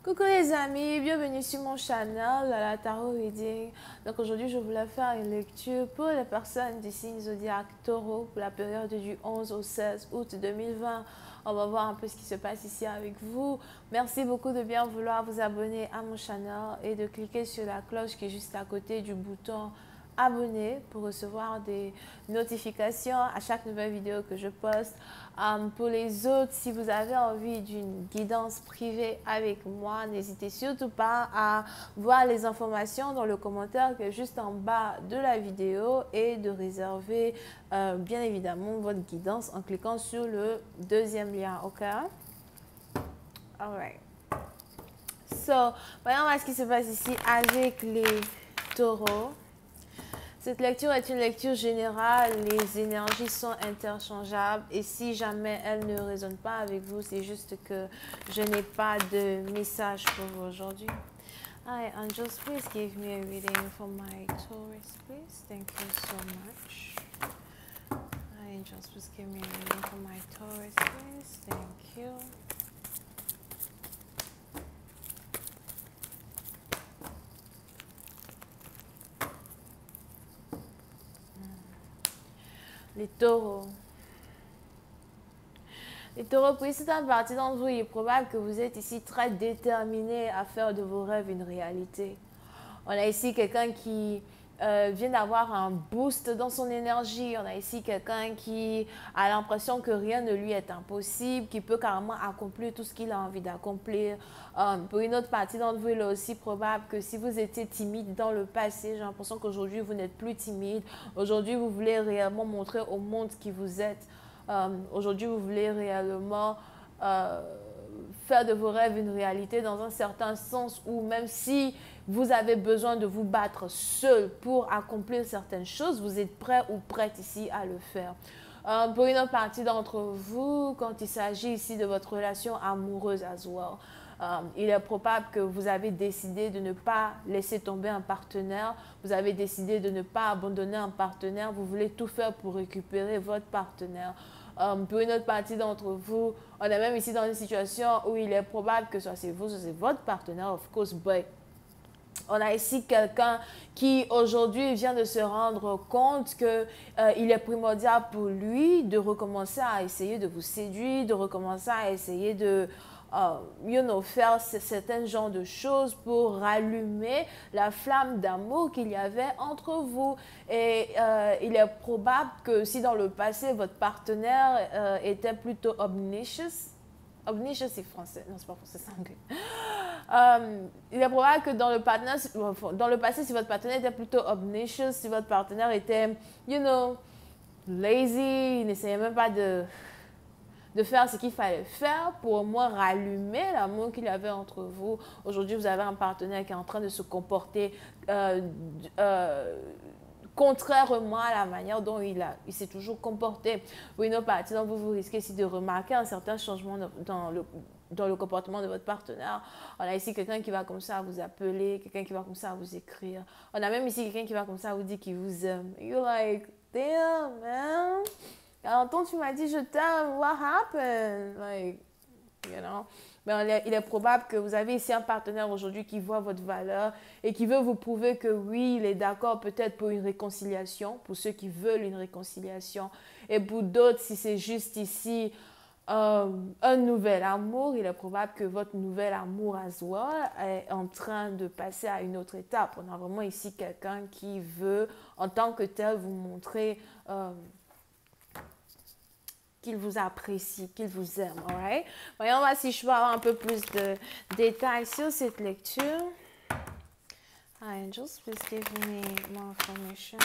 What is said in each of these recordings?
Coucou les amis, bienvenue sur mon channel, la Tarot Reading. Donc aujourd'hui, je voulais faire une lecture pour les personnes du signe zodiaque Taureau pour la période du 11 au 16 août 2020. On va voir un peu ce qui se passe ici avec vous. Merci beaucoup de bien vouloir vous abonner à mon channel et de cliquer sur la cloche qui est juste à côté du bouton abonner pour recevoir des notifications à chaque nouvelle vidéo que je poste. Pour les autres, si vous avez envie d'une guidance privée avec moi, n'hésitez surtout pas à voir les informations dans le commentaire qui est juste en bas de la vidéo et de réserver bien évidemment votre guidance en cliquant sur le deuxième lien. Ok? Alright. So, voyons voir ce qui se passe ici avec les taureaux. Cette lecture est une lecture générale, les énergies sont interchangeables et si jamais elles ne résonnent pas avec vous, c'est juste que je n'ai pas de message pour vous aujourd'hui. Hi, angels, please give me a reading for my Taurus, please. Thank you so much. Hi, angels, please give me a reading for my Taurus, please. Thank you. Les taureaux. Les taureaux, pour certaines parties d'entre vous, il est probable que vous êtes ici très déterminés à faire de vos rêves une réalité. On a ici quelqu'un qui vient d'avoir un boost dans son énergie. On a ici quelqu'un qui a l'impression que rien ne lui est impossible, qui peut carrément accomplir tout ce qu'il a envie d'accomplir. Pour une autre partie d'entre vous, il est aussi probable que si vous étiez timide dans le passé, j'ai l'impression qu'aujourd'hui, vous n'êtes plus timide. Aujourd'hui, vous voulez réellement montrer au monde qui vous êtes. Aujourd'hui, vous voulez réellement faire de vos rêves une réalité dans un certain sens où même si vous avez besoin de vous battre seul pour accomplir certaines choses, vous êtes prêt ou prête ici à le faire. Pour une autre partie d'entre vous, quand il s'agit ici de votre relation amoureuse as well, il est probable que vous avez décidé de ne pas laisser tomber un partenaire, vous avez décidé de ne pas abandonner un partenaire, vous voulez tout faire pour récupérer votre partenaire. Pour une autre partie d'entre vous, on est même ici dans une situation où il est probable que soit c'est vous, soit c'est votre partenaire, of course, but on a ici quelqu'un qui aujourd'hui vient de se rendre compte qu'il est primordial pour lui de recommencer à essayer de vous séduire, de recommencer à essayer de faire certains genres de choses pour rallumer la flamme d'amour qu'il y avait entre vous. Et il est probable que si dans le passé, votre partenaire était plutôt obnoxious, obnoxious c'est français, non c'est pas français, c'est anglais. Il est probable que dans le passé, si votre partenaire était plutôt obnoxious, si votre partenaire était, lazy, il n'essayait même pas de faire ce qu'il fallait faire pour au moins rallumer l'amour qu'il y avait entre vous. Aujourd'hui, vous avez un partenaire qui est en train de se comporter contrairement à la manière dont il s'est toujours comporté. Pour une autre partie, donc vous risquez ici de remarquer un certain changement dans le comportement de votre partenaire. On a ici quelqu'un qui va comme ça vous appeler, quelqu'un qui va comme ça vous écrire. On a même ici quelqu'un qui va comme ça vous dire qu'il vous aime. You're like, damn, man. Alors, quand tu m'as dit je t'aime, what happened? Like, you know. Mais il est probable que vous avez ici un partenaire aujourd'hui qui voit votre valeur et qui veut vous prouver que oui, il est d'accord peut-être pour une réconciliation, pour ceux qui veulent une réconciliation. Et pour d'autres, si c'est juste ici un nouvel amour, il est probable que votre nouvel amour à soi est en train de passer à une autre étape. On a vraiment ici quelqu'un qui veut, en tant que tel, vous montrer qu'il vous apprécie, qu'il vous aime, alright? Voyons voir si je peux avoir un peu plus de détails sur cette lecture. Hi, angels, please give me more information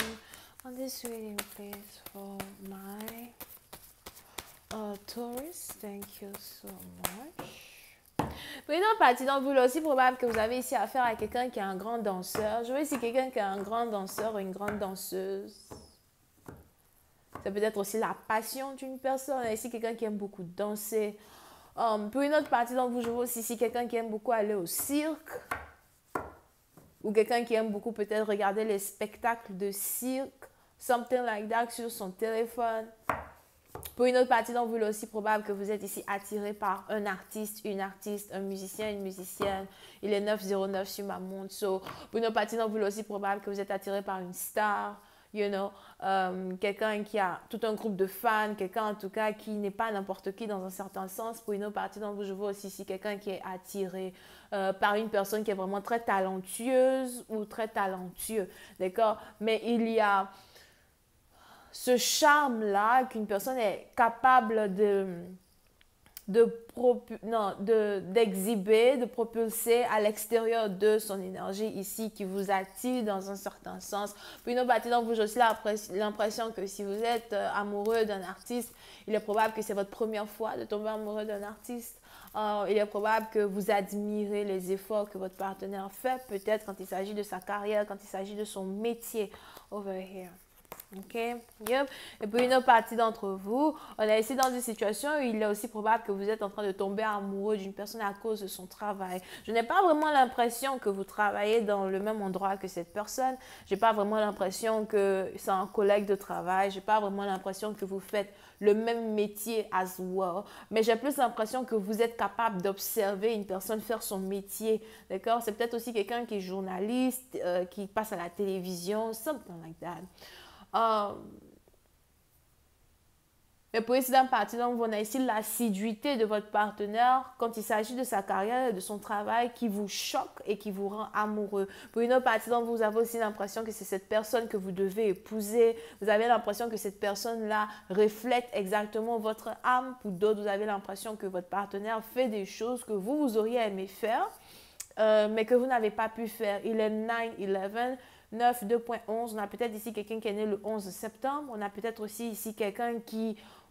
on this reading, please, for my Taurus. Thank you so much. Pour une autre partie d'entre vous, il est aussi probable que vous avez ici affaire à quelqu'un qui est un grand danseur. Je vois ici quelqu'un qui est un grand danseur ou une grande danseuse. Ça peut être aussi la passion d'une personne. Il y a ici quelqu'un qui aime beaucoup danser. Pour une autre partie d'entre vous, je vois aussi ici quelqu'un qui aime beaucoup aller au cirque. Ou quelqu'un qui aime beaucoup peut-être regarder les spectacles de cirque. Something like that sur son téléphone. Pour une autre partie d'entre vous, il est aussi probable que vous êtes ici attiré par un artiste, une artiste, un musicien, une musicienne. Il est 909 sur ma montre. So, pour une autre partie d'entre vous, il est aussi probable que vous êtes attiré par une star. You know, quelqu'un qui a tout un groupe de fans, quelqu'un en tout cas qui n'est pas n'importe qui dans un certain sens. Pour une autre partie d'entre vous, je vois aussi ici quelqu'un qui est attiré par une personne qui est vraiment très talentueuse ou très talentueux, d'accord? Mais il y a ce charme-là qu'une personne est capable d'exhiber, de propulser à l'extérieur de son énergie ici qui vous attire dans un certain sens. Puis une autre partie d'entre vous, j'ai aussi l'impression que si vous êtes amoureux d'un artiste, il est probable que c'est votre première fois de tomber amoureux d'un artiste. Il est probable que vous admirez les efforts que votre partenaire fait, peut-être quand il s'agit de sa carrière, quand il s'agit de son métier. Over here. OK? Yep. Et puis une autre partie d'entre vous, on est ici dans une situation où il est aussi probable que vous êtes en train de tomber amoureux d'une personne à cause de son travail. Je n'ai pas vraiment l'impression que vous travaillez dans le même endroit que cette personne. Je n'ai pas vraiment l'impression que c'est un collègue de travail. Je n'ai pas vraiment l'impression que vous faites le même métier as well. Mais j'ai plus l'impression que vous êtes capable d'observer une personne faire son métier. D'accord? C'est peut-être aussi quelqu'un qui est journaliste, qui passe à la télévision, something like that. Mais pour essayer d'en partir, donc, on a ici l'assiduité de votre partenaire quand il s'agit de sa carrière et de son travail qui vous choque et qui vous rend amoureux. Pour une autre partie, donc, vous avez aussi l'impression que c'est cette personne que vous devez épouser. Vous avez l'impression que cette personne-là reflète exactement votre âme. Pour d'autres, vous avez l'impression que votre partenaire fait des choses que vous auriez aimé faire, mais que vous n'avez pas pu faire. Il est 9-11. 9, 2.11, on a peut-être ici quelqu'un qui est né le 11 septembre. On a peut-être aussi ici quelqu'un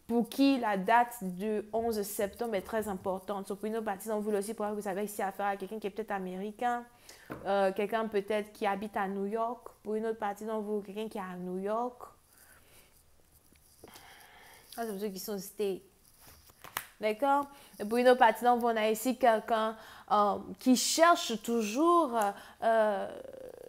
pour qui la date du 11 septembre est très importante. So, pour une autre partie d'entre vous aussi, pour vous avez ici affaire à quelqu'un qui est peut-être américain, quelqu'un peut-être qui habite à New York. Pour une autre partie d'entre vous, quelqu'un qui est à New York. Ah, c'est pour ceux qui sont States. D'accord? Et pour une autre partie d'entre vous, on a ici quelqu'un qui cherche toujours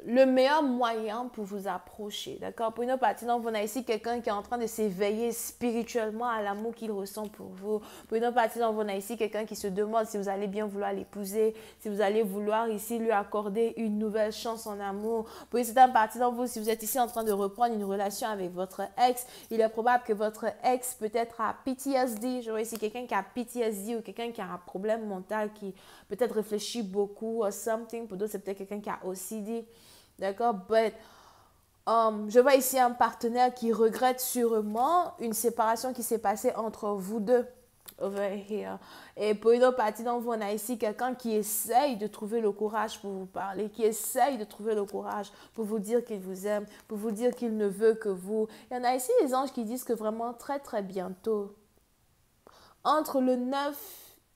le meilleur moyen pour vous approcher, d'accord? Pour une autre partie, donc, on a ici quelqu'un qui est en train de s'éveiller spirituellement à l'amour qu'il ressent pour vous. Pour une autre partie, donc, on a ici quelqu'un qui se demande si vous allez bien vouloir l'épouser, si vous allez vouloir ici lui accorder une nouvelle chance en amour. Pour une certaine partie d'entre vous, si vous êtes ici en train de reprendre une relation avec votre ex, il est probable que votre ex peut-être a PTSD. Je vois ici quelqu'un qui a PTSD ou quelqu'un qui a un problème mental qui peut-être réfléchit beaucoup ou something. Pour d'autres, c'est peut-être quelqu'un qui a OCD. D'accord? But, je vois ici un partenaire qui regrette sûrement une séparation qui s'est passée entre vous deux. Over here. Et pour une autre partie d'entre vous, on a ici quelqu'un qui essaye de trouver le courage pour vous parler, qui essaye de trouver le courage pour vous dire qu'il vous aime, pour vous dire qu'il ne veut que vous. Et on a ici les anges qui disent que vraiment très très bientôt, entre le 9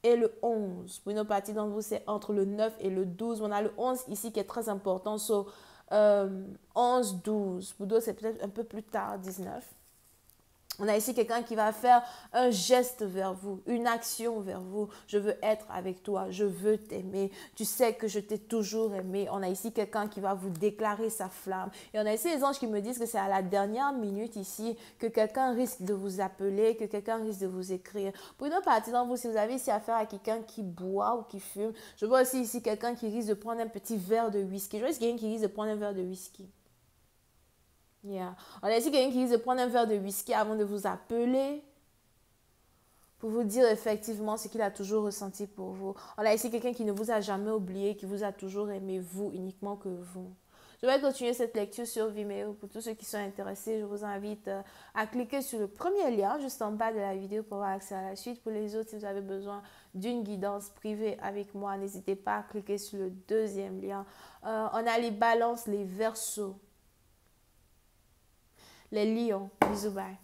et le 11, pour une autre partie d'entre vous, c'est entre le 9 et le 12. On a le 11 ici qui est très important. So, 11, 12. Pour d'autres, c'est peut-être un peu plus tard, 19. On a ici quelqu'un qui va faire un geste vers vous, une action vers vous. Je veux être avec toi, je veux t'aimer. Tu sais que je t'ai toujours aimé. On a ici quelqu'un qui va vous déclarer sa flamme. Et on a ici les anges qui me disent que c'est à la dernière minute ici que quelqu'un risque de vous appeler, que quelqu'un risque de vous écrire. Pour une autre partie d'entre vous, si vous avez ici affaire à quelqu'un qui boit ou qui fume, je vois aussi ici quelqu'un qui risque de prendre un petit verre de whisky. Je vois ici quelqu'un qui risque de prendre un verre de whisky. Yeah. On a ici quelqu'un qui risque de prendre un verre de whisky avant de vous appeler pour vous dire effectivement ce qu'il a toujours ressenti pour vous. On a ici quelqu'un qui ne vous a jamais oublié, qui vous a toujours aimé, vous, uniquement que vous. Je vais continuer cette lecture sur Vimeo. Pour tous ceux qui sont intéressés, je vous invite à cliquer sur le premier lien juste en bas de la vidéo pour avoir accès à la suite. Pour les autres, si vous avez besoin d'une guidance privée avec moi, n'hésitez pas à cliquer sur le deuxième lien. On a les balances, les verseaux. Les lions. Bisous, bye.